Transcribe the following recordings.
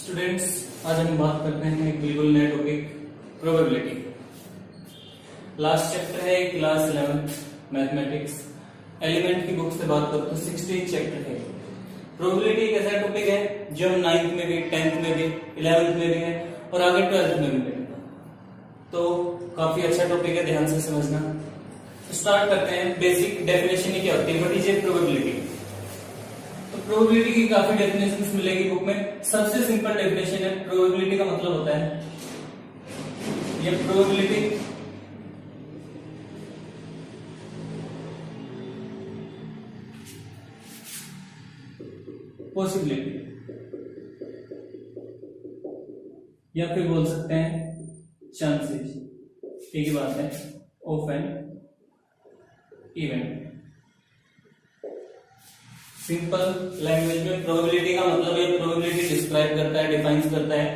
Students, आज हम बात करते हैं एक बिल्कुल नए टॉपिक प्रोबेबिलिटी। लास्ट चैप्टर है क्लास 11 मैथमेटिक्स एलिमेंट की बुक से बात करते हैं। 16 चैप्टर है। प्रोबेबिलिटी एक ऐसा टॉपिक है जो हम 9th में भी, 10th में भी, 11th में भी है और आगे 12th में भी पढ़ेंगे, तो काफी अच्छा टॉपिक है, ध्यान से समझना। स्टार्ट करते हैं। बेसिक डेफिनेशन ही क्या होती है, व्हाट इज ए प्रोबेबिलिटी। तो प्रोबेबिलिटी की काफी डेफिनेशंस मिलेगी बुक में। सबसे सिंपल डेफिनेशन है, प्रोबेबिलिटी का मतलब होता है ये प्रोबेबिलिटी पॉसिबिलिटी, या फिर बोल सकते हैं चांसेस, एक ही बात है, of an event. Simple language में प्रोबेबिलिटी का मतलब ये प्रोबेबिलिटी डिस्क्राइब करता है, डिफाइन करता है,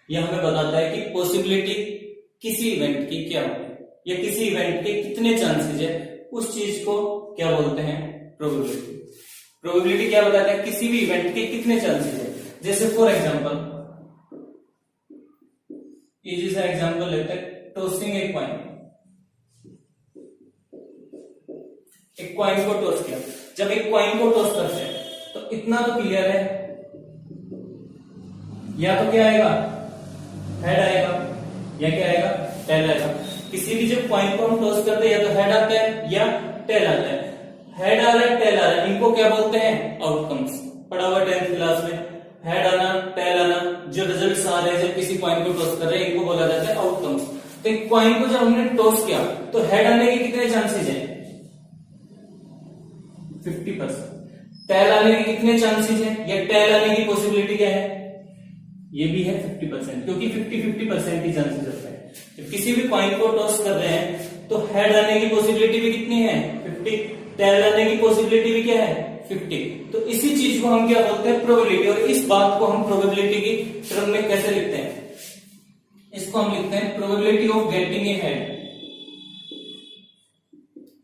यह हमें बताता है कि पॉसिबिलिटी किसी इवेंट की क्या होगी या किसी इवेंट के कितने चांसेस है, उस चीज को क्या बोलते हैं, प्रोबेबिलिटी। प्रोबेबिलिटी क्या बताता है, किसी भी इवेंट के कितने चांसेस है। जैसे फॉर एग्जांपल, इजी सा एग्जांपल लेते हैं, टॉसिंग ए कॉइन। एक कॉइन को टॉस किया, जब एक कॉइन को टॉस करते हैं तो इतना तो क्लियर है, या तो क्या आएगा, हेड आएगा, या क्या आएगा, टेल आएगा। किसी भी जब कॉइन को हम टॉस करते हैं या तो हेड आता है या टेल आता है। हेड आ रहा है, टेल आ रहा है, इनको क्या बोलते हैं, आउटकम्स। पढ़ा हुआ 10th क्लास में, हेड आना, टेल आना, जो रिजल्ट्स आ रहे हैं जब किसी कॉइन को टॉस कर रहे हैं, इनको बोला जाता है आउटकम्स। तो एक कॉइन को जब हमने टॉस किया तो हेड आने के कितने चांसेस हैं, 50%। टेल आने के कितने चांसेस हैं, या टेल आने की पॉसिबिलिटी क्या है, ये भी है 50%, क्योंकि 50-50% ही चांसेस होता है। जब किसी भी कॉइन को टॉस कर रहे हैं तो हेड आने की पॉसिबिलिटी भी कितनी है, 50। टेल आने की पॉसिबिलिटी भी क्या है, 50। तो इसी चीज को हम क्या बोलते हैं, प्रोबेबिलिटी। और इस बात को हम प्रोबेबिलिटी की टर्म में कैसे लिखते हैं, इसको हम लिखते हैं probability of getting a head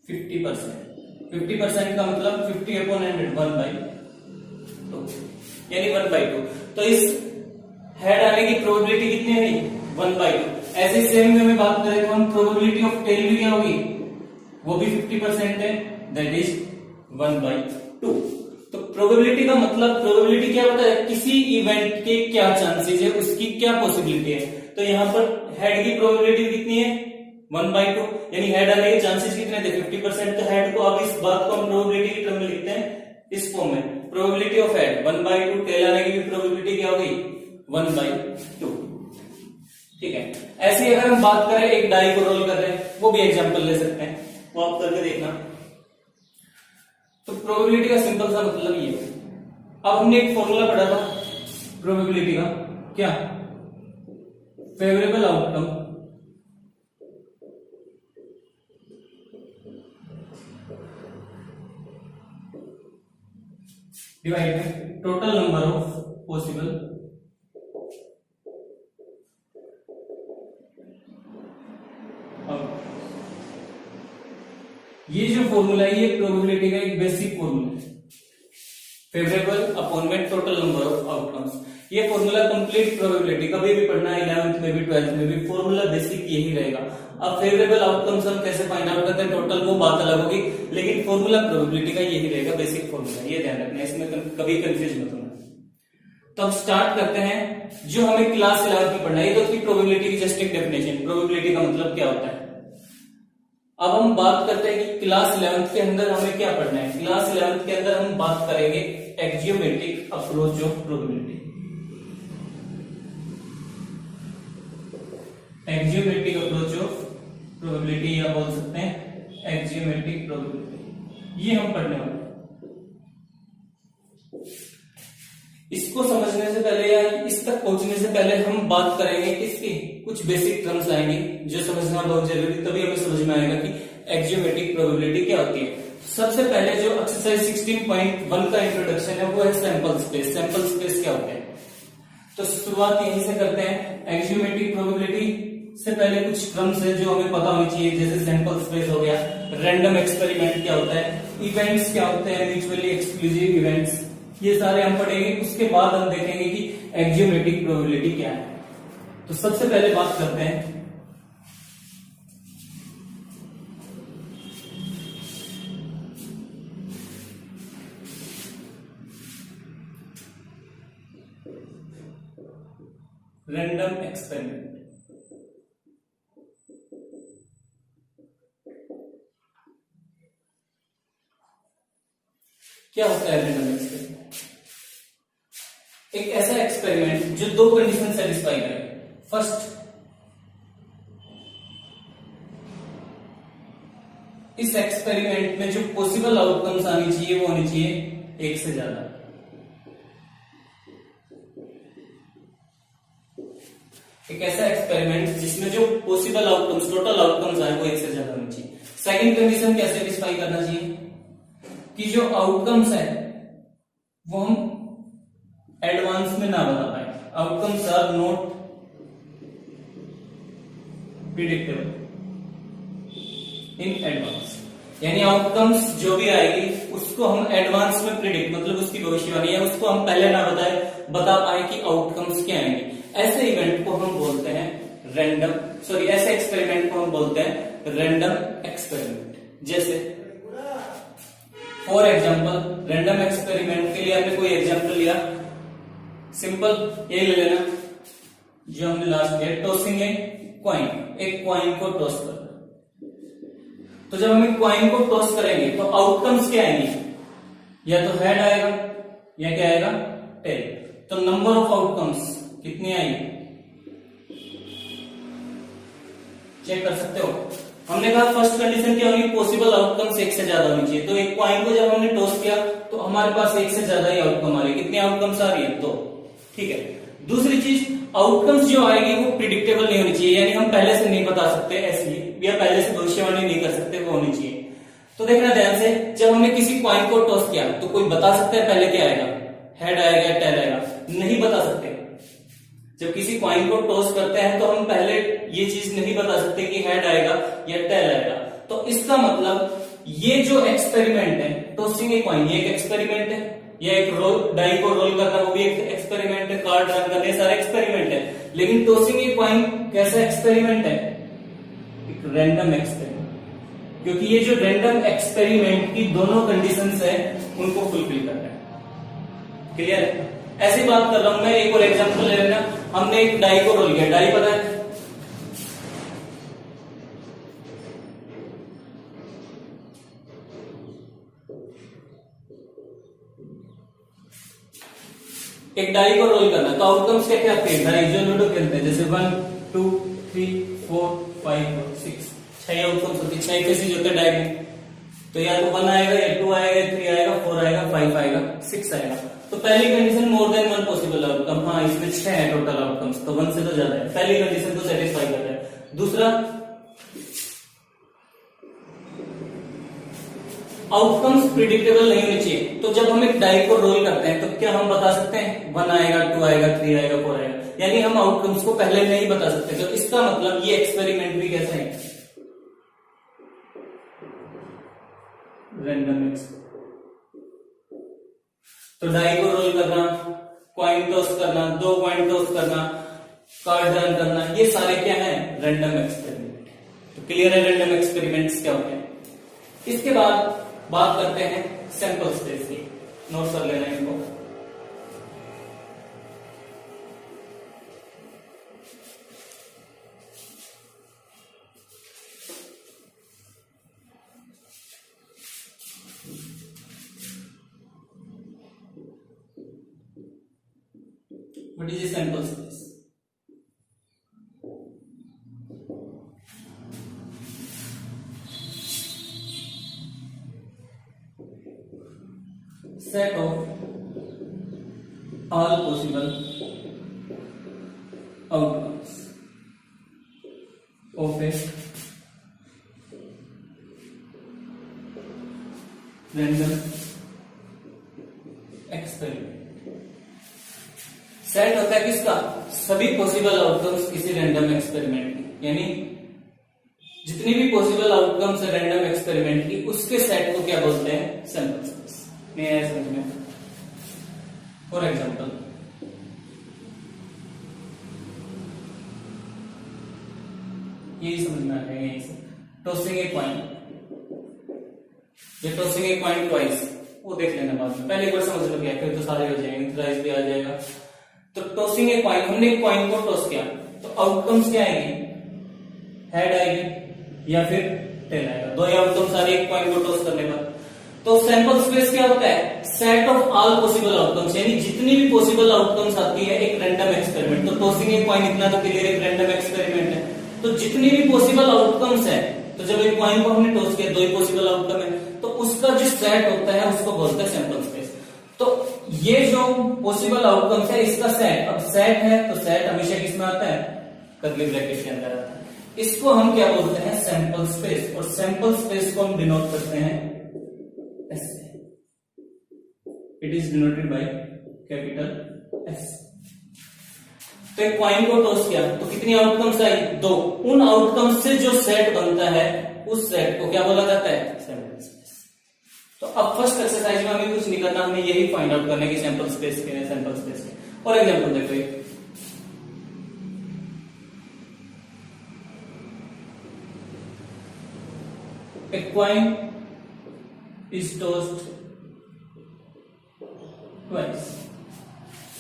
50%। 50% का मतलब 50/100, 1/2, यानी 1/2। तो इस हेड आने की प्रोबेबिलिटी कितनी है, 1/2। ऐसे सेम वे में बात करें तो हम प्रोबेबिलिटी ऑफ टेल भी क्या होगी, वो भी 50% है, दैट इज 1/2। तो प्रोबेबिलिटी का मतलब, प्रोबेबिलिटी क्या होता है, किसी इवेंट के क्या चांसेस है, उसकी क्या पॉसिबिलिटी है। तो यहां पर हेड की प्रोबेबिलिटी कितनी है, 1/2, यानी हेड आने के चांसेस कितने थे, 50%। तो हेड को, अब इस बात को हम प्रोबेबिलिटी की टर्म में लिखते हैं इस फॉर्म में, प्रोबेबिलिटी ऑफ हेड 1/2। टेल आने की भी प्रोबेबिलिटी क्या होगी, 1/2। ठीक है। ऐसे ही अगर हम बात करें, एक डाई को रोल कर रहे हैं, वो भी एग्जांपल ले सकते हैं, वो आप करके देखना। तो प्रोबेबिलिटी का सिंपल सा मतलब ये है। अब हमने एक फॉर्मूला पढ़ा था प्रोबेबिलिटी का, क्या, favourable outcome divide by total number of possible outcome. ये जो फॉर्मूला है ये प्रोबेबिलिटी का एक बेसिक फॉर्मूला है, फेवरेबल अपॉन में टोटल नंबर ऑफ आउटकम्स। ये फॉर्मूला कंप्लीट प्रोबेबिलिटी, कभी भी पढ़ना है 11th में भी 12th में भी, फॉर्मूला बेसिक यही रहेगा। अब फेवरेबल आउटकम्स हम कैसे फाइंड आउट करते हैं, टोटल, वो बात अलग होगी, लेकिन फॉर्मूला प्रोबेबिलिटी का यही रहेगा, बेसिक फॉर्मूला, ये ध्यान रखना, इसमें कभी कंफ्यूज मत होना। तो अब स्टार्ट करते हैं जो हमें क्लास 11th में पढ़ना है। ये तो थी प्रोबेबिलिटी की जस्ट एक डेफिनेशन, प्रोबेबिलिटी का मतलब क्या होता है। अब हम बात करते हैं कि क्लास 11th के अंदर हमें क्या पढ़ना है। क्लास 11th के अंदर हम बात करेंगे axiomatic approach of probability. Axiomatic approach of probability, या बोल सकते हैं एक्जियोमेट्रिक प्रोबेबिलिटी, ये हम पढ़ने वाले हैं। इसको समझने से पहले या इस तक पहुंचने से पहले हम बात करेंगे किसकी, कुछ बेसिक टर्म्स आएंगे जो समझना बहुत जरूरी, तभी हमें समझ में आएगा कि एक्जियोमेट्रिक प्रोबेबिलिटी क्या होती है। सबसे पहले जो एक्सरसाइज 16.1 का इंट्रोडक्शन है वो है सैंपल स्पेस। सैंपल स्पेस क्या होता है, तो शुरुआत यहीं से करते हैं। एक्जियोमेट्रिक प्रोबेबिलिटी से पहले कुछ टर्म्स है जो हमें पता होनी चाहिए, जैसे सैंपल स्पेस हो गया, रैंडम एक्सपेरिमेंट क्या होता है, इवेंट्स क्या होते हैं, म्यूचुअली एक्सक्लूसिव इवेंट्स, ये सारे हम पढ़ेंगे, उसके बाद हम देखेंगे कि एक्जियोमेट्रिक प्रोबेबिलिटी क्या है। तो सबसे पहले बात करते हैं रैंडम एक्सपेरिमेंट। क्या होता है रैंडम एक्सपेरिमेंट? एक ऐसा एक्सपेरिमेंट जो दो कंडीशन सेटिस्फाई करे। फर्स्ट, इस एक्सपेरिमेंट में जो पॉसिबल आउटकम्स आनी चाहिए वो होनी चाहिए एक से ज्यादा। एक ऐसा एक्सपेरिमेंट जिसमें जो पॉसिबल आउटकम्स, टोटल आउटकम्स आए वो एक से ज्यादा होनी चाहिए। सेकंड कंडीशन क्या सेटिस्फाई करना चाहिए कि जो आउटकम्स है वो हम एडवांस में ना बता पाए। Outcomes are not predictable in advance, यानी आउटकम्स जो भी आएगी उसको हम एडवांस में प्रिडिक्ट, मतलब उसकी भविष्यवाणी है, उसको हम पहले ना बता पाए कि आउटकम्स क्या आएंगे। ऐसे इवेंट को हम बोलते हैं रैंडम, ऐसे एक्सपेरिमेंट को हम बोलते हैं रैंडम एक्सपेरिमेंट। जैसे फॉर एग्जांपल रैंडम एक्सपेरिमेंट के लिए हमने कोई एग्जांपल लिया, सिंपल ये ले लेना जो हमने लास्ट किया, टॉसिंग ए कॉइन, एक कॉइन को टॉस करना। तो जब हम एक कॉइन को टॉस करेंगे तो आउटकम्स क्या आएंगे? या तो हेड आएगा या क्या आएगा, टेल। तो नंबर ऑफ आउटकम्स कितनी आई चेक कर सकते हो। हमने कहा फर्स्ट कंडीशन क्या होगी, पॉसिबल आउटकम्स एक से ज्यादा होनी चाहिए। तो एक कॉइन को जब हमने टॉस किया तो हमारे पास एक से ज्यादा ही आउटकम आ रही है। कितनी आउटकम्स आ रही है? दो। ठीक है। दूसरी चीज, आउटकम्स जो आएगी वो प्रिडिक्टेबल नहीं होनी चाहिए, यानी हम पहले से नहीं बता सकते ऐसी, या पहले से भविष्यवाणी नहीं कर सकते, वो होनी चाहिए। तो देखना ध्यान से, जब हमने किसी कॉइन को टॉस किया तो कोई बता सकता है पहले क्या आएगा, हेड आएगा या टेल आएगा? नहीं बता सकते। जब किसी कॉइन को टॉस करते हैं तो हम पहले ये चीज नहीं बता सकते कि हेड आएगा या टेल आएगा। तो इसका मतलब ये जो एक्सपेरिमेंट है, टॉसिंग ए कॉइन, ये एक एक्सपेरिमेंट है, या एक रोल, डाई को रोल करना वो भी एक एक्सपेरिमेंट है, कार्ड रन करने सारे एक्सपेरिमेंट है। लेकिन टॉसिंग ए कॉइन कैसा एक्सपेरिमेंट है? एक रैंडम एक्सपेरिमेंट, क्योंकि ये जो रैंडम एक्सपेरिमेंट की दोनों कंडीशंस है उनको फुलफिल करना है। क्लियर है? ऐसी बात कर रहा हूं मैं, एक और एग्जांपल ले लेना। हमने एक डाई को रोल किया, डाई पता है एक डाई को रोल करना, तो आउटकम्स क्या क्या आते हैं? डाई जो लूडो खेलते हैं, जैसे 1 2 3 4 5 6, 6 आउटकम्स होती है, 6 केसेस होते हैं डाई में। तो या तो 1 आएगा या 2 आएगा, 3 आएगा, 4 आएगा, 5 आएगा, 6 आएगा। तो पहली condition more than 1 possible outcome, हाँ इसमें 6 है टोटल आउटकम्स, तो 1 से तो ज्यादा है, पहली कंडीशन को सेटिस्फाई कर रहा है। दूसरा, आउटकम्स प्रिडिक्टेबल नहीं होने चाहिए। तो जब हम एक डाई को रोल करते हैं तो क्या हम बता सकते हैं 1 आएगा, 2 आएगा, 3 आएगा, 4 आएगा? यानी हम आउटकम्स को पहले नहीं बता सकते। तो इसका मतलब ये एक्सपेरिमेंट भी कैसा है, रैंडम एक्सपेरिमेंट। तो डाई को रोल करना, कॉइन टॉस करना, 2 कॉइन टॉस करना, कार्ड रन करना, ये सारे क्या है, रैंडम एक्सपेरिमेंट। तो क्लियर है रैंडम एक्सपेरिमेंट्स क्या होते हैं। इसके बाद बात करते हैं सैंपल स्पेस की, नोट कर लेना इनको। What is a sample space? Set of all possible outcomes of a random experiment। Set होता है किसका? सभी पॉसिबल आउटकम्स किसी रैंडम एक्सपेरिमेंट की, यानी जितनी भी पॉसिबल आउटकम्स है रैंडम एक्सपेरिमेंट की, उसके सेट को क्या बोलते हैं? Sample space. नहीं आया समझ में? फॉर एग्जाम्पल यही समझ में आ जाएगा, यही से टॉसिंग ए कॉइन, ये टॉसिंग ए कॉइन ट्वाइस, वो देख लेना बाद में, पहले एक बार समझ लो क्या, फिर तो सारे हो जाएंगे, थ्राइस भी आ जाएगा। तो टॉसिंग ए कॉइन, हमने एक कॉइन को टॉस किया तो आउटकम्स क्या आएंगे, हेड आएगी या फिर टेल आएगा, दो ही आउटकम्स आ रहे एक कॉइन को टॉस करने पर। तो सैंपल स्पेस क्या होता है, set of all possible outcomes, यानी जितनी भी पॉसिबल आउटकम्स आती है एक रैंडम एक्सपेरिमेंट। तो टॉसिंग ए कॉइन इतना तो क्लियर एक रैंडम एक्सपेरिमेंट है, तो जितनी भी पॉसिबल आउटकम्स है, तो जब एक कॉइन को हमने टॉस किया, दो ही पॉसिबल आउटकम है, तो उसका जो सेट होता है उसको बोलते हैं सैंपल स्पेस। तो ये जो पॉसिबल आउटकम्स है इसका सेट, अब सेट है तो सेट हमेशा किसमें आता है, कर्ली ब्रैकेट के अंदर आता है, इसको हम क्या बोलते हैं, सैंपल स्पेस। और सैंपल स्पेस को हम डिनोट करते हैं ऐसे, it is denoted by capital S. तो एक कॉइन को टॉस किया तो कितनी आउटकम्स आई, दो, उन आउटकम्स से जो सेट बनता है उस सेट को क्या बोला जाता है, सैंपल स्पेस। तो अब फर्स्ट एक्सरसाइज में हमें कुछ नहीं करना, हमें यही फाइंड आउट करने की सैंपल स्पेस के, सैंपल स्पेस के। और एग्जांपल देखो, a coin is tossed twice,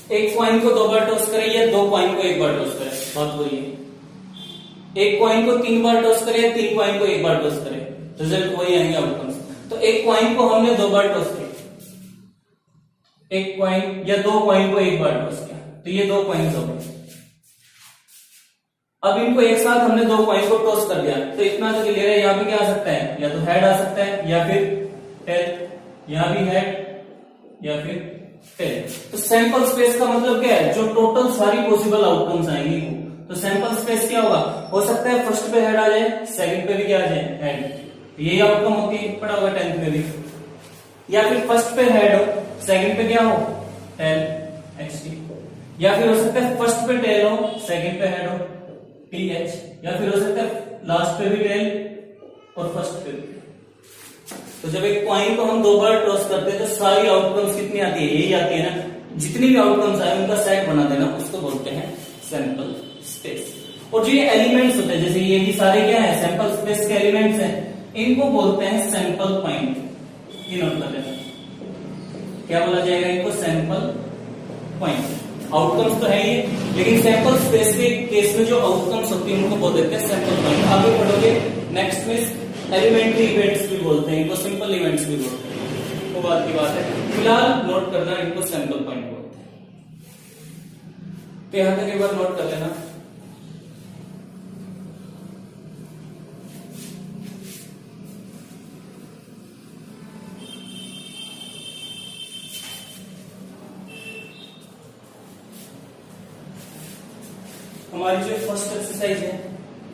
एक कॉइन को दो बार टॉस करें या दो कॉइन को एक बार टॉस करें, बात वही है। एक कॉइन को तीन बार टॉस करें या तीन कॉइन को एक बार टॉस करें, रिजल्ट वही आएंगे आउटकम्स। तो एक कॉइन को हमने दो बार टॉस किया, एक कॉइन या दो कॉइन को एक बार टॉस किया, तो ये दो कॉइन्स हो गए। अब इनको एक साथ हमने दो कॉइन को टॉस कर दिया, तो इतना तो क्लियर है, यहाँ पे क्या आ सकता है, या तो हेड आ सकता है या फिर टेल, यहाँ भी हेड या फिर टेल। तो सैंपल स्पेस का मतलब क्या है, जो टोटल सारी पॉसिबल आउटकम्स आएंगी वो। तो सैंपल स्पेस क्या होगा, हो सकता है फर्स्ट पे हेड आ जाए, सेकंड पे भी क्या आ जाए, हेड, यही आउटकम होती है, पढ़ा होगा 10th में भी। या फिर फर्स्ट पे हेड हो, सेकंड पे क्या हो, टेल, एचटी, या फिर हो सकता है फर्स्ट पे टेल हो, सेकंड पे हेड हो, टीएच, या फिर हो सकता है लास्ट पे भी टेल और फर्स्ट पे भी। तो जब एक कॉइन को हम दो बार टॉस करते हैं तो सारी आउटकम्स कितनी आती है, यही आती है ना, जितनी भी आउटकम्स आए उनका सेट बना देना, उसको बोलते हैं सैंपल स्पेस। और जो ये एलिमेंट्स होते हैं, जैसे ये भी सारे क्या है, सैंपल स्पेस के एलिमेंट्स हैं, इनको बोलते हैं सैंपल पॉइंट। ये नोट कर लेना, क्या बोला जाएगा इनको, सैंपल पॉइंट। आउटकम्स तो है ये, लेकिन सैंपल स्पेस के केस में जो आउटकम्स होती है उनको बोल देते हैं सैंपल पॉइंट। आगे पढ़ोगे नेक्स्ट में एलिमेंट्री इवेंट्स भी बोलते हैं, इनको सिंपल इवेंट्स भी बोलते हैं, वो बात की बात है, फिलहाल नोट करना इनको सैंपल पॉइंट बोलते हैं। तो यहां तक एक बार नोट कर लेना। हमारी जो फर्स्ट एक्सरसाइज है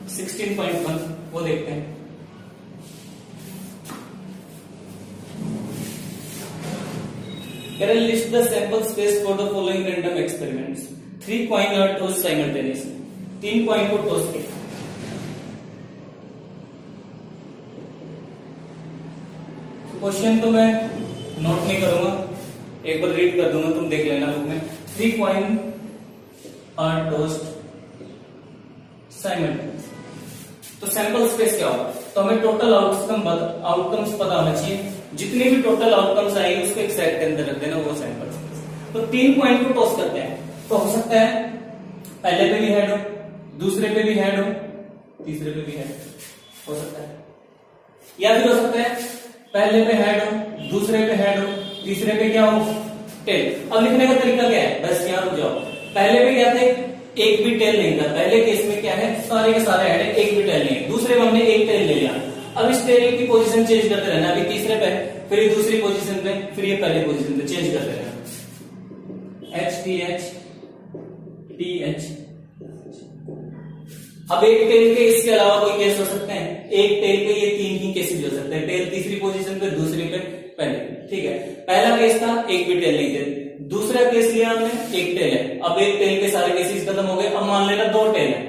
16.1 वो देखते हैं। List the sample space for the following random experiments. 3 coins are tossed simultaneously. 3 coin को टॉस किया। क्वेश्चन तो मैं नोट नहीं करूंगा, एक बार रीड कर दूंगा, तुम देख लेना बुक में। 3 कॉइन आर टॉस्ड साइमल्टेनियसली। तो सैंपल स्पेस क्या होगा, तो हमें टोटल आउटकम्स पता होना चाहिए, जितने भी टोटल आउटकम्स आएंगे उसको एक सेट के अंदर रख देना, वो सैंपल स्पेस। तो 3 कॉइन को टॉस करते हैं, तो हो सकता है पहले पे भी हेड हो, दूसरे पे भी हेड हो, तीसरे पे भी हेड हो सकता है, या फिर हो सकता है पहले पे हेड हो, दूसरे पे हेड हो, तीसरे पे क्या हो, टेल। अब लिखने का तरीका क्या है, बस यहाँ रुक जाओ। पहले पे क्या थे, एक भी टेल नहीं था, पहले केस में क्या है, सारे के सारे हेड है, एक भी टेल नहीं है। दूसरे में हमने एक टेल ले लिया, अब इस टेल की पोजीशन चेंज करते रहना, अभी तीसरे पे, फिर ये दूसरी पोजीशन पे, फिर ये पहले पोजीशन पे चेंज करते रहना, H T H T H. अब एक टेल के इसके अलावा कोई केस हो सकते हैं, एक टेल पे ये 3 ही केसेस हो सकते हैं, टेल तीसरी पोजीशन पे, दूसरी पे, पहले, ठीक है। पहला केस था एक भी टेल नहीं थे, दूसरा केस लिया हमने, एक टेल है, अब एक टेल के सारे केसेस खत्म हो गए। अब मान लेना 2 टेल है,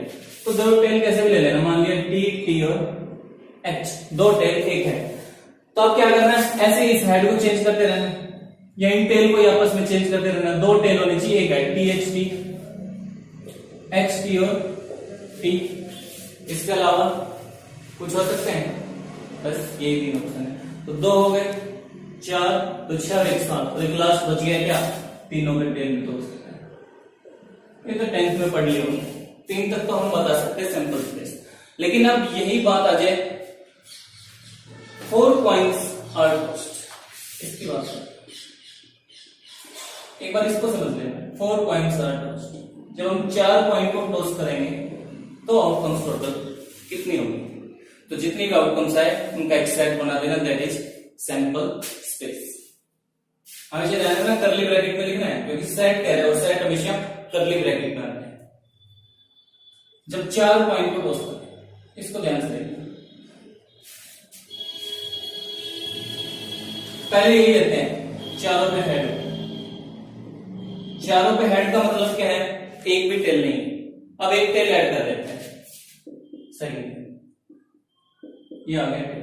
तो 2 टेल कैसे भी ले लेना, मान लिया टी टी और एच, 2 टेल एक है। तो अब क्या करना है, ऐसे इस हेड को चेंज करते रहना, या इन टेल को आपस में चेंज करते रहना। दो टेल होनी चाहिए, एक है THT, HT और T। इसके अलावा कुछ हो सकते हैं? बस ये तीन ऑप्शन है। तो दो हो गए, चार तो छह, एक सात, तो एक लास्ट बच गया क्या? तीनों के टेल में तो हो सकता है। ये तो 10th में पढ़ लिया, तीन तक तो हम बता सकते हैं सैंपल स्पेस। लेकिन अब यही बात आ जाए 4 पॉइंट्स आर टॉस्ड, इसकी बात है। एक बार इसको समझ लेना, 4 पॉइंट्स आर टॉस्ड। जब हम 4 पॉइंट को टॉस करेंगे तो आउटकम्स टोटल कितनी होगी? तो जितनी भी आउटकम्स आए उनका एक सेट बना देना, दैट इज सैंपल स्पेस। हमेशा ध्यान रखना कर्ली ब्रैकेट में लिखना है, क्योंकि सेट कह रहे हैं और सेट हमेशा कर्ली ब्रैकेट में आता है। जब 4 पॉइंट को टॉस करें, इसको ध्यान से देखना। पहले यही लेते हैं, चारों पे हेड। चारों पे हेड का मतलब क्या है? एक भी टेल नहीं। अब एक टेल ऐड कर देते हैं, सही, ये आ गया टेल।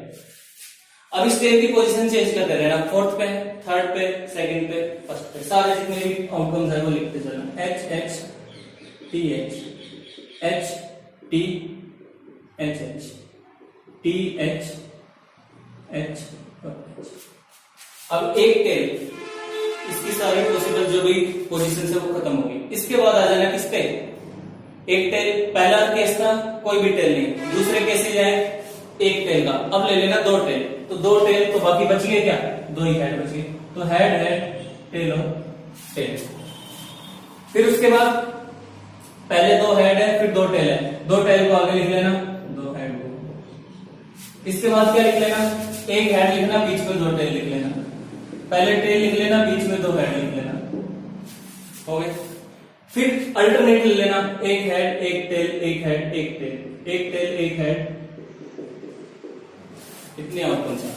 अब इस टेल की पोजीशन चेंज करते रहना, फोर्थ पे, थर्ड पे, सेकंड पे, फर्स्ट पे। सारे जितने भी आउटकम्स है वो लिखते चलना। H H T H H T H H T H H H। अब एक टेल, इसकी सारी पॉसिबल जो भी पोजीशन है वो खत्म होगी। इसके बाद आ जाना किस पे? एक टेल, पहला केस था कोई भी टेल नहीं, दूसरे केस से जाए एक टेल का। अब ले लेना 2 टेल, तो 2 टेल तो बाकी बच गए क्या? 2 ही हेड बच गए। तो हेड हेड टेल और टेल। फिर उसके बाद पहले 2 हेड है, फिर 2 टेल है, 2 टेल को आगे लिख लेना, 2 हेड को। इसके बाद क्या लिख लेना? एक हेड लिखना, बीच में 2 टेल लिख लेना। पहले टेल लिख लेना, बीच में 2 हेड लिख लेना, हो गए। फिर अल्टरनेट ले लेना, एक हेड एक टेल, एक हेड एक टेल, एक टेल एक हेड। इतने आउटकम्स हैं,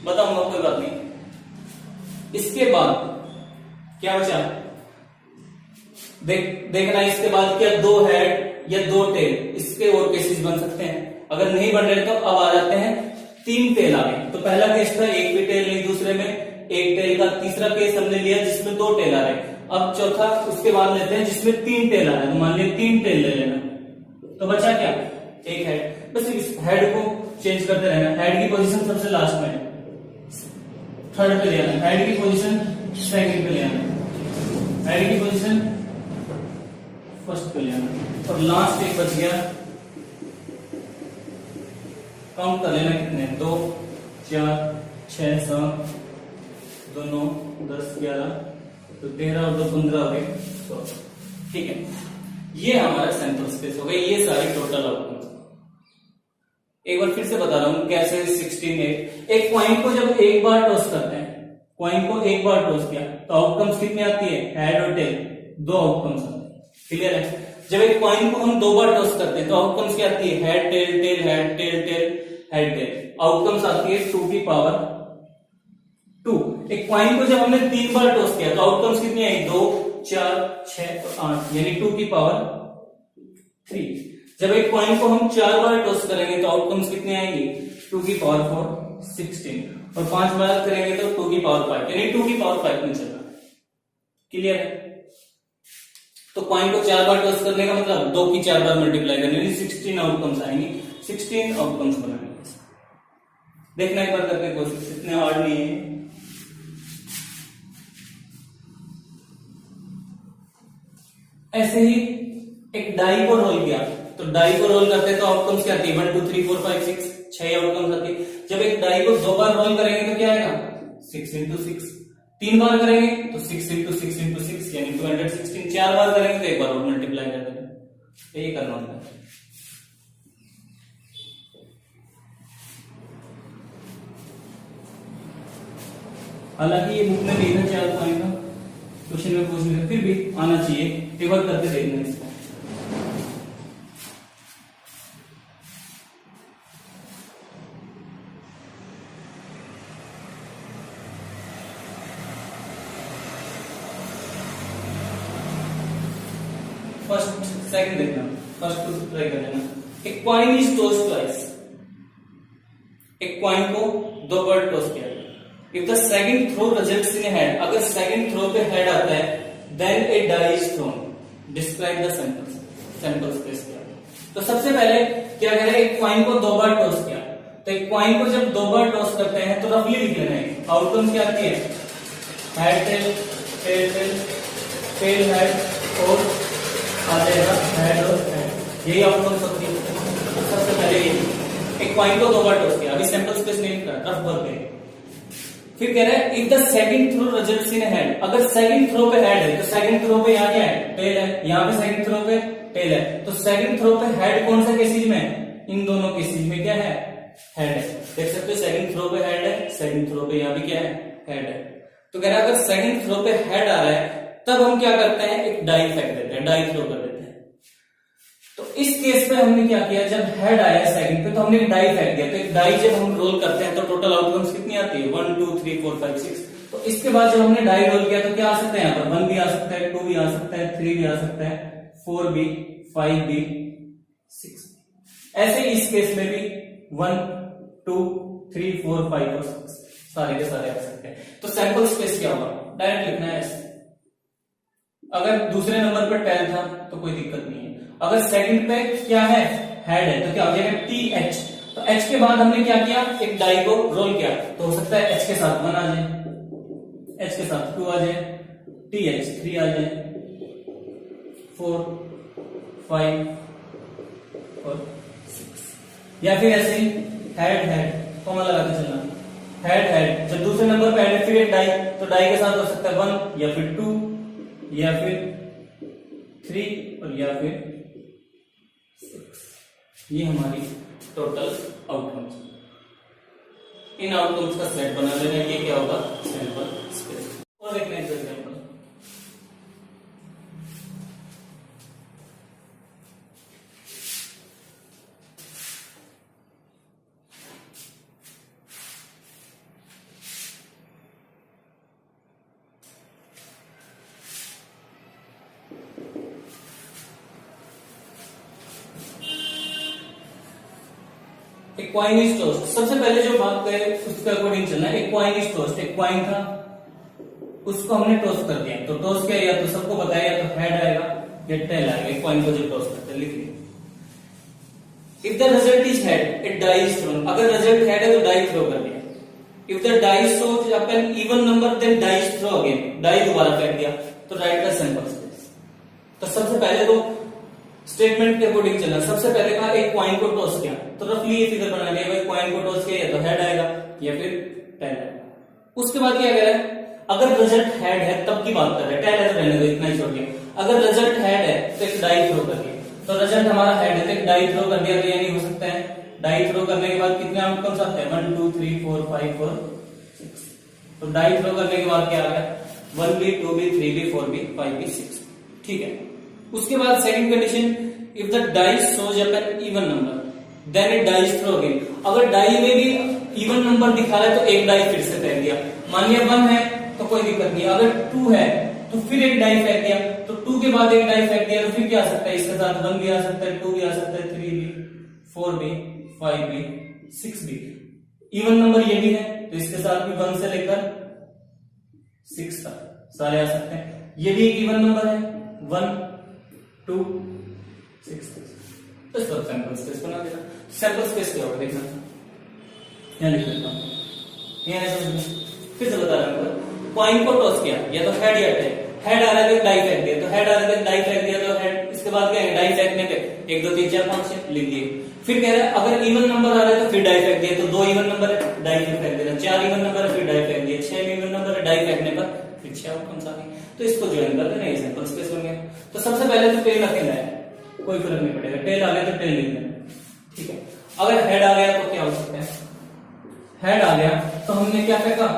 बताऊंगा कोई बात नहीं। इसके बाद क्या बचा? देखना, इसके बाद क्या 2 हेड या 2 टेल, इसके और केसेस बन सकते हैं। अगर नहीं बन रहे तो अब आ जाते हैं 3 टेल आ गए। तो पहला केस था एक भी टेल नहीं, दूसरे में एक टेल का, तीसरा केस हमने लिया जिसमें 2 टेल आ रहे। अब चौथा उसके बाद लेते हैं जिसमें 3 टेल आ रहे, तो मान लिया 3 टेल ले लेना। तो बचा क्या? एक हेड। बस इस हेड को चेंज करते रहना। हेड की पोजीशन सबसे लास्ट में, थर्ड पे ले आना। हेड की पोजीशन सेकंड पे ले आना। हेड की पोजीशन फर्स्ट पे ले आना। और लास्ट एक बच गया, काउंट कर लेना कितने? 2 4 6 7 2 9 10 11, तो 13 और 2 15 हो गए। तो ठीक है, ये हमारा सैंपल स्पेस हो गया। ये सारे टोटल आउटकम्स। एक बार फिर से बता रहा हूं कैसे 16 एक पॉइंट को जब एक बार टॉस करते हैं, पॉइंट को एक बार टॉस किया तो आउटकम्स कितनी आती है? हेड और टेल, 2 आउटकम्स आते हैं। क्लियर है? जब एक पॉइंट को हम 2 बार टॉस करते हैं तो आउटकम्स क्या आती है? Head tail tail head tail tail head tail. Outcomes आती है 2 की पावर 2। एक पॉइंट को जब हमने 3 बार टॉस किया तो आउटकम्स कितनी आई? 2 4 6 और 8, यानी 2 की पावर 3। जब एक पॉइंट को हम 4 बार टॉस करेंगे तो आउटकम्स कितने आएंगे? 2 की पावर 4 16, और 5 बार करेंगे तो 2 की पावर 5, यानी 2 की पावर 5 में चलना। क्लियर है? तो पॉइंट को 4 बार टॉस करने का मतलब 2 की 4 बार मल्टीप्लाई करने, यानी 16 आउटकम्स आएंगे। 16 आउटकम्स बनाएंगे। देखना एक बार करके कोशिश, इतने हार्ड नहीं है। ऐसे ही एक डाई को रोल किया, तो डाई को रोल करते तो आउटकम्स क्या आती है? 1 2 3 4 5 6, 6 आउटकम्स आती है। जब एक डाई को 2 बार रोल करेंगे तो क्या आएगा? 6 into 6। 3 बार करेंगे तो 6 into 6 into 6, यानी 216। 4 बार करेंगे तो एक बार और मल्टीप्लाई कर देंगे। यही करना होता है। हालांकि ये बुक में नहीं था 4 पॉइंट का, क्वेश्चन में पूछ लिया, फिर भी आना चाहिए। एक बार करके देखना इसको। फर्स्ट सेकंड देखना, फर्स्ट को ट्राई कर लेना। एक कॉइन इज टॉस्ड ट्वाइस। एक कॉइन को 2 बार टॉस किया, if the second throw results in head, अगर सेकंड थ्रो पे हेड आता है, then a die is thrown, describe the sample space. तो सबसे पहले क्या करें, एक कॉइन को 2 बार टॉस किया, तो एक कॉइन को जब 2 बार टॉस करते हैं तो रफली लिख लेना है, आउटकम क्या आती है, head tail, tail tail, tail head और आ जाएगा हेड और हेड, यही आउटकम होती है। सबसे पहले एक कॉइन को 2 बार टॉस किया, अभी सैंपल स्पेस नहीं लिख रहा, रफ वर्क है। फिर कह रहे हैं if the second throw results in head, अगर सेकंड थ्रो पे हेड है तो सेकंड थ्रो पे यहाँ क्या है, टेल है, यहाँ पे सेकंड थ्रो पे टेल है, तो सेकंड थ्रो पे हेड कौन सा केसेज में है, इन दोनों केसेज में क्या है, हेड है। देख सकते हो सेकंड थ्रो पे हेड है, सेकंड थ्रो पे यहाँ भी क्या है, हेड है। तो कह रहा है अगर सेकंड थ्रो पे हेड आ रहा है तब हम क्या करते हैं, एक डाई फेंक देते हैं, डाई थ्रो कर देते हैं। तो इस केस में हमने क्या किया, जब हेड आया सेकंड पे तो हमने एक डाई फेंक दिया, तो एक डाई जब हम रोल करते हैं तो टोटल आउटकम्स कितनी आती है, 1 2 3 4 5 6। तो इसके बाद जब हमने डाई रोल किया तो क्या आ सकता है, यहाँ पर 1 भी आ सकता है, 2 भी आ सकता है, 3 भी आ सकता है, 4 भी, 5 भी, 6। ऐसे इस केस में भी 1 2 3 4 5 और 6 सारे के सारे आ सकते हैं। तो सैंपल स्पेस क्या होगा, डायरेक्ट लिखना है ऐसे। अगर दूसरे नंबर पर 10 था तो कोई दिक्कत नहीं है, अगर सेकंड पे क्या है, हेड है, तो क्या हो जाएगा, टी एच। तो एच के बाद हमने क्या किया, एक डाई को रोल किया, तो हो सकता है एच के साथ 1 आ जाए, एच के साथ 2 आ जाए, टी एच 3 आ जाए, 4 5 और 6, या फिर ऐसे ही हेड हेड कॉमा लगा के चलना, हेड हेड, जब दूसरे नंबर पे हेड फिर एक डाई, तो डाई के साथ हो सकता है 1 या फिर 2 या फिर 3 और या फिर 6। ये हमारी टोटल आउटकम्स, इन आउटकम्स का सेट बना लेना, ये क्या होगा, सैंपल स्पेस। और देखना है एग्जांपल, एक कॉइन इज टॉस्ड। सबसे पहले जो बात करें उसके अकॉर्डिंग चलना है। एक कॉइन इज टॉस्ड, एक कॉइन था, उसको हमने टॉस कर दिया, तो टॉस क्या, या तो सबको बताया, या तो हेड आएगा या टेल आएगा। एक कॉइन को जब टॉस करते हैं, लिख लिया। If the result is head, it die is thrown, अगर रिजल्ट हेड है तो डाई थ्रो कर दिया। If the die shows up an even number, then die is throw again, die दोबारा फेंक दिया, तो राइट द सैंपल स्पेस। तो सबसे पहले तो स्टेटमेंट के अकॉर्डिंग चलना। सबसे पहले कहा एक कॉइन को टॉस किया, तो रफली ये फिगर बना लिया, भाई कॉइन को टॉस किया, या तो हेड आएगा या फिर टेल आएगा। उसके बाद क्या कह रहा है, अगर रिजल्ट हेड है तब की बात कर रहे हैं, टेल है तो रहने दो, इतना ही छोड़ दिया। अगर रिजल्ट हेड है तो एक डाई थ्रो कर दिया, तो रिजल्ट हमारा हेड है तो एक डाई थ्रो कर दिया, तो यानी हो सकता है डाई थ्रो करने के बाद कितने आउटकम्स आते हैं, 1 2 3 4 5 और 6। तो डाई थ्रो करने के बाद क्या आ गया, 1 भी 2 भी 3 भी 4 भी 5 भी 6। ठीक है। उसके बाद second condition, if the die shows up an even number, then it die is throw again. अगर डाई में भी इवन नंबर दिखा रहा है तो एक डाई फिर से फेंक दिया। मान लिया 1 है तो कोई दिक्कत नहीं, अगर 2 है तो फिर एक डाई फेंक दिया, तो 2 के बाद एक डाई फेंक दिया, तो फिर क्या आ सकता है, इसके साथ 1 भी आ सकता है, 2 भी आ सकता है, 3 भी, 4 भी, 5 भी, 6 भी। इवन नंबर ये भी है तो इसके साथ भी 1 से लेकर 6 तक सारे आ सकते हैं। ये भी एक इवन नंबर है, 1 2 6। तो इस वक्त सैंपल स्पेस बना देना। सैंपल स्पेस क्या होगा देखना, यहां लिख लेता हूं, फिर से बता रहा हूं। कॉइन को टॉस किया, या तो हेड या टेल, हेड आ रहा है तो डाई फेंक दिया, तो हेड आ रहा है तो डाई फेंक दिया, तो हेड। इसके बाद क्या है, डाई फेंकने पे 1 2 3 4 5 6 लिख दिए। फिर कह रहा है अगर इवन नंबर आ रहा है तो फिर डाई फेंक दिया, तो 2 इवन नंबर है, डाई फिर फेंक देना, 4 इवन नंबर है, फिर डाई फेंक दिया, 6 इवन नंबर है, डाई फेंकने पर फिर 6 आउटकम्स आ गए। तो इसको ज्वाइन कर देना, ये सैंपल स्पेस बन गया। तो सबसे पहले तो टेल अकेला है, कोई फर्क नहीं पड़ेगा, टेल आ गया तो टेल लिख देना। ठीक है। अगर हेड आ गया तो क्या हो सकता है, हेड आ गया तो हमने क्या फेंका,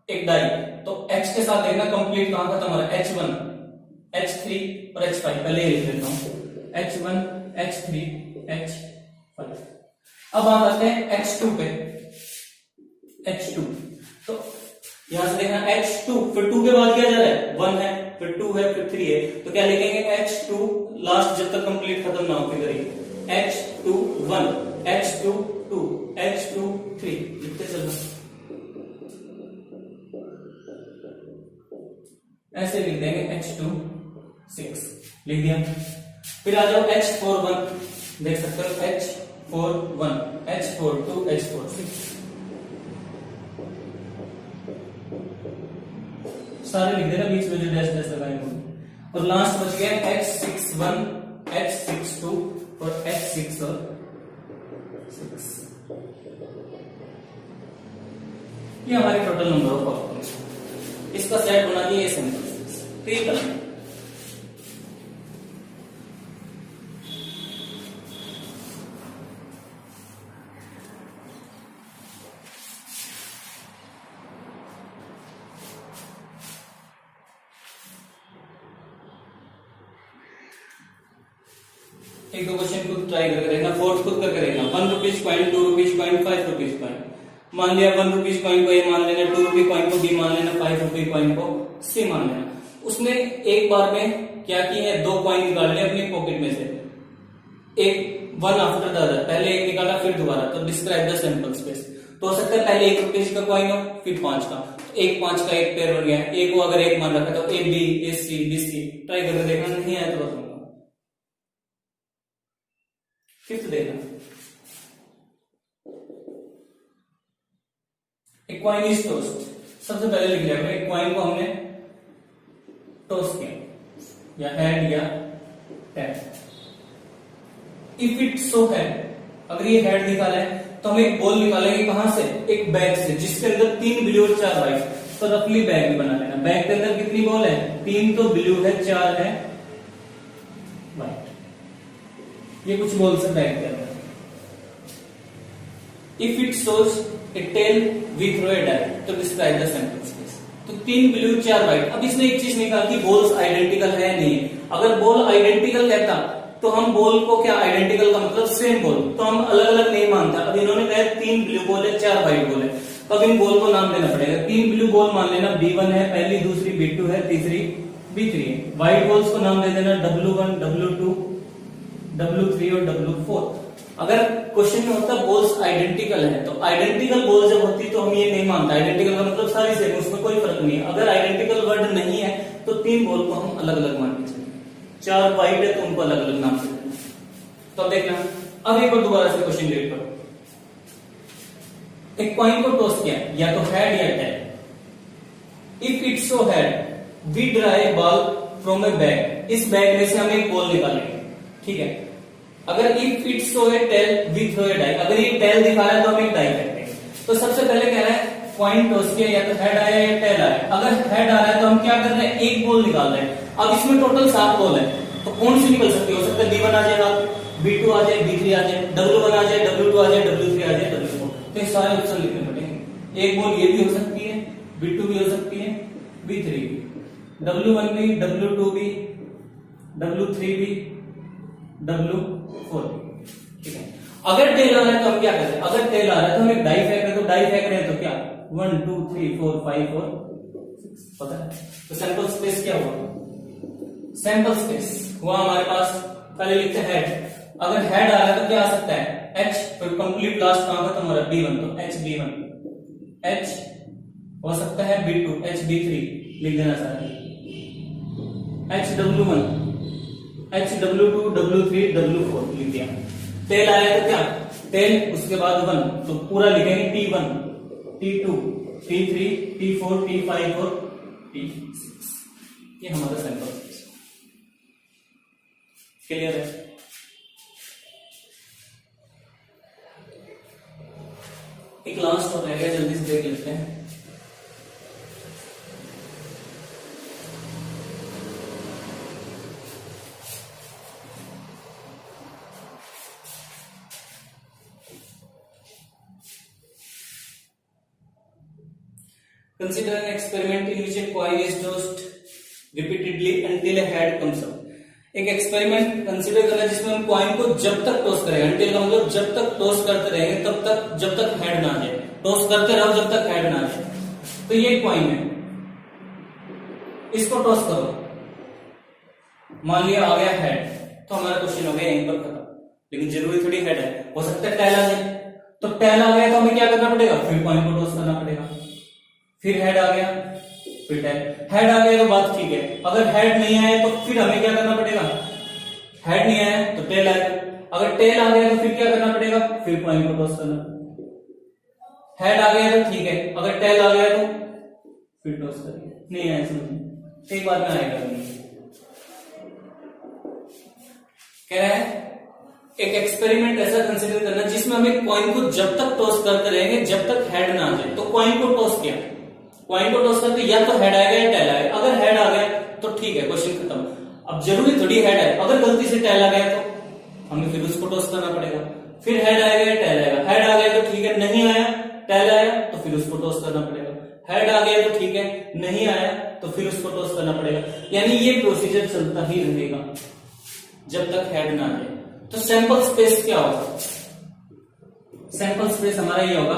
एक डाई, तो H के साथ देखना कंप्लीट कहां खत्म हो रहा है, H1 H3 और H5। पहले लिख लेता हूं, H1 H3 H5। अब बात आते हैं H2 पे, H2। तो यहां से देखना H2, फिर 2 के बाद क्या जा रहा है, 1 है, फिर 2 है, फिर 3 है, तो क्या लिखेंगे, H2 लास्ट जब तक कंप्लीट खत्म ना हो फिर करिए, H2 1 H2 2 H2 3 लिखते चलना। ऐसे लिख देंगे H2 6 लिख दिया। फिर आ जाओ H4 1, देख सकते हो H4 1, H4 2, H4 6, सारे लिख देना, बीच में जो डैश डैश लगाए होंगे। और लास्ट बच गया H6 1, H6 2 और H6 और 6। ये हमारे टोटल नंबर ऑफ ऑप्शंस, इसका सेट बना दिया ये सिंपल। ठीक है, एक दो क्वेश्चन खुद ट्राई करके देखना, फोर्थ खुद करके देखना। 1 rupees coin, 2 rupees coin, 5 rupees coin. मान लिया 1 रुपीज कॉइन को ए मान लेना, 2 रुपी कॉइन को बी मान लेना, 5 रुपी कॉइन को सी मान लेना। उसने एक बार में क्या की है, 2 कॉइन निकाल लिया अपनी पॉकेट में से, एक वन आफ्टर द अदर, पहले एक निकाला फिर दोबारा। तो डिस्क्राइब द सैंपल स्पेस। तो हो सकता है पहले 1 रुपीज का कॉइन हो, फिर 5 का, तो 1 5 का एक पेयर बन गया। ए को अगर 1 मान रखा तो A B, A C, B C. Try करके देखना, नहीं आया तो बताऊंगा। फिफ्थ देखना, एक कॉइन इज टोस्ट। सबसे पहले लिख लिया एक कॉइन को हमने टोस्ट किया, या हेड या टेल। इफ इट सो है, अगर ये हेड निकाला है तो हम एक बॉल निकालेंगे कहां से, एक बैग से जिसके अंदर 3 ब्लू और 4 व्हाइट। तो रफली बैग भी बना लेना। बैग के अंदर कितनी बॉल है, 3 तो ब्लू है, 4 है व्हाइट। ये कुछ बॉल्स है बैग के अंदर। If it shows a tail we throw a die, तो डिस्क्राइब द सैंपल स्पेस। तो 3 ब्लू 4 व्हाइट। अब इसने एक चीज निकाली, बॉल्स आइडेंटिकल है नहीं है। अगर बॉल आइडेंटिकल कहता तो हम बॉल को क्या, आइडेंटिकल का मतलब सेम बॉल, तो हम अलग अलग नहीं मानता। अब इन्होंने कहा 3 ब्लू बॉल है, 4 व्हाइट बॉल है, तो अब इन बॉल को नाम देना पड़ेगा। 3 ब्लू बॉल मान लेना B1 है पहली, दूसरी B2 है, तीसरी B3 है। व्हाइट बॉल्स को नाम दे देना W1, W2, W3 और W4। अगर क्वेश्चन में होता बॉल्स आइडेंटिकल है, तो आइडेंटिकल बॉल जब होती तो हम ये नहीं मानता। आइडेंटिकल का मतलब सारी सेम, उसमें कोई फर्क नहीं है। अगर आइडेंटिकल वर्ड नहीं है तो 3 बॉल को हम अलग अलग मान के चलेंगे। 4 व्हाइट है तो उनको अलग अलग नाम से देना। तो अब देखना, अब एक बार दोबारा से क्वेश्चन रीड करो। एक कॉइन को टॉस किया, या तो हेड या tail. If it shows head we draw a ball from a bag. इस बैग में से हम एक बॉल निकालेंगे, ठीक है। अगर if it shows a tail we throw a die, अगर ये टेल दिखा रहा है तो हम एक डाई फेंकते हैं। तो सबसे पहले कह रहा है कॉइन टॉस किया, या तो हेड आया या टेल आया। अगर हेड आ रहा है तो हम क्या कर रहे हैं, एक बॉल निकाल रहे हैं। अब इसमें टोटल 7 बॉल है, तो कौन सी निकल सकती है? हो सकता है B1 आ जाएगा, B2 आ जाए, B3 आ जाए, W1 आ जाए, W2 आ जाए, W3 आ जाए, W4। तो ये सारे ऑप्शन लिखने पड़ेंगे। एक बॉल ये भी हो सकती है, B2 भी हो सकती है, B3 भी, W1 भी, W2 भी, W3 भी, W4 भी, ठीक है। अगर टेल आ रहा है तो हम क्या करें, अगर टेल आ रहा है तो हम एक डाई फेंक रहे हैं, तो डाई फेंक रहे हैं तो क्या 1 2 3 4 5 और 6 पता है। तो सैंपल स्पेस क्या हुआ, सैंपल स्पेस हुआ हमारे पास, पहले लिखते हैं हेड। अगर हेड आ रहा है तो क्या आ सकता है H, फिर कंप्लीट लास्ट कहां खत्म हो रहा है B1, तो HB1, H हो सकता है B2, HB3 लिख देना सारा, HW1, HW2, W3, W4 लिख दिया। टेल आया तो क्या, टेल उसके बाद 1, तो पूरा लिखेंगे T1, T2, T3, T4, T5 और T6। ये हमारा सैंपल स्पेस। क्लियर है? एक लास्ट और रह गया, जल्दी से देख लेते हैं। Consider an experiment in which a coin is tossed repeatedly until a head comes up. एक एक्सपेरिमेंट कंसीडर करना जिसमें हम कॉइन को जब तक टॉस करेंगे, अंटिल का मतलब जब तक टॉस करते रहेंगे तब तक, जब तक हेड ना आ जाए। टॉस करते रहो जब तक हेड ना आ जाए। तो ये कॉइन है, इसको टॉस करो, मान लिया आ गया हेड, तो हमारा क्वेश्चन हो गया यहीं पर खत्म। लेकिन जरूरी थोड़ी हेड है, हो सकता है टेल आ जाए। तो टेल आ गया तो हमें क्या करना पड़ेगा, फिर कॉइन को टॉस करना पड़ेगा। फिर हेड आ गया फिर टेल। हेड आ गया तो बात ठीक है, अगर हेड नहीं आया तो फिर हमें क्या करना पड़ेगा, हेड नहीं आया तो टेल आएगा, अगर टेल आ गया तो फिर क्या करना पड़ेगा, फिर कॉइन को टॉस करना। हेड आ गया तो ठीक है, अगर टेल आ गया तो फिर टॉस करिए, नहीं आया समझ, एक बार में आएगा नहीं। कह रहा है एक एक्सपेरिमेंट ऐसा कंसीडर करना जिसमें हमें कॉइन को जब तक टॉस करते रहेंगे जब तक हेड ना आ जाए। तो कॉइन को टॉस किया, कॉइन को टॉस करते या तो हेड आएगा या टेल आएगा, अगर हेड आ गया तो ठीक है, क्वेश्चन खत्म। अब जरूरी थोड़ी हेड है, अगर गलती से टेल आ गया तो हमें फिर उसको टॉस करना पड़ेगा, फिर हेड आएगा या टेल आएगा, हेड आ गया तो ठीक है, नहीं आया टेल आया तो फिर उसको टॉस करना पड़ेगा, हेड आ गया तो ठीक है, नहीं आया तो फिर उसको टॉस करना पड़ेगा। यानी ये प्रोसीजर चलता ही रहेगा जब तक हेड ना आ जाए। तो सैंपल स्पेस क्या होगा, सैंपल स्पेस हमारा ये होगा,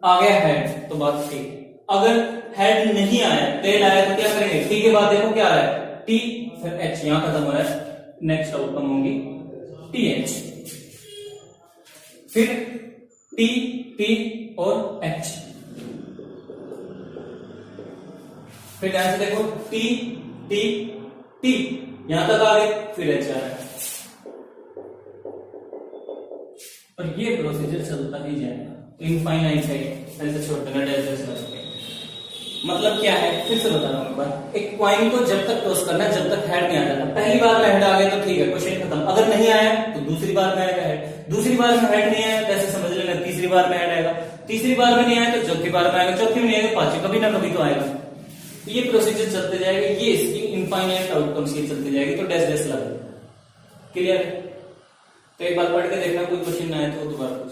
आ गया हेड तो बात ठीक, अगर हेड नहीं आया टेल आया तो क्या करेंगे, टी के बाद देखो क्या आ रहा है, टी फिर एच, यहां खत्म हो रहा है, नेक्स्ट आउटकम होगी टी एच, फिर टी टी और एच, फिर यहां से देखो टी टी टी, यहां तक आ गए, फिर एच आ रहा है, और ये प्रोसीजर चलता ही जाएगा, इनफाइनाइट है, ऐसे छोड़ देना, ऐसे करके। मतलब क्या है, फिर से बता रहा हूं एक बार, एक कॉइन को जब तक टॉस करना जब तक हेड नहीं आ जाता। पहली बार में हेड आ गया तो ठीक है, क्वेश्चन खत्म, अगर नहीं आया तो दूसरी बार में आएगा हेड, दूसरी बार में हेड नहीं आया तो ऐसे समझ लेना तीसरी बार में हेड आएगा, तीसरी बार में नहीं आया तो चौथी बार में आएगा, चौथी में नहीं आएगा पांचवी, कभी ना कभी तो आएगा। ये प्रोसीजर चलते जाएगा, ये इसकी इनफाइनाइट आउटकम्स ये चलती जाएगी, तो डैश डैश लगा। क्लियर है? तो एक बार पढ़ के देखना, कोई क्वेश्चन ना आए तो दोबारा पूछ।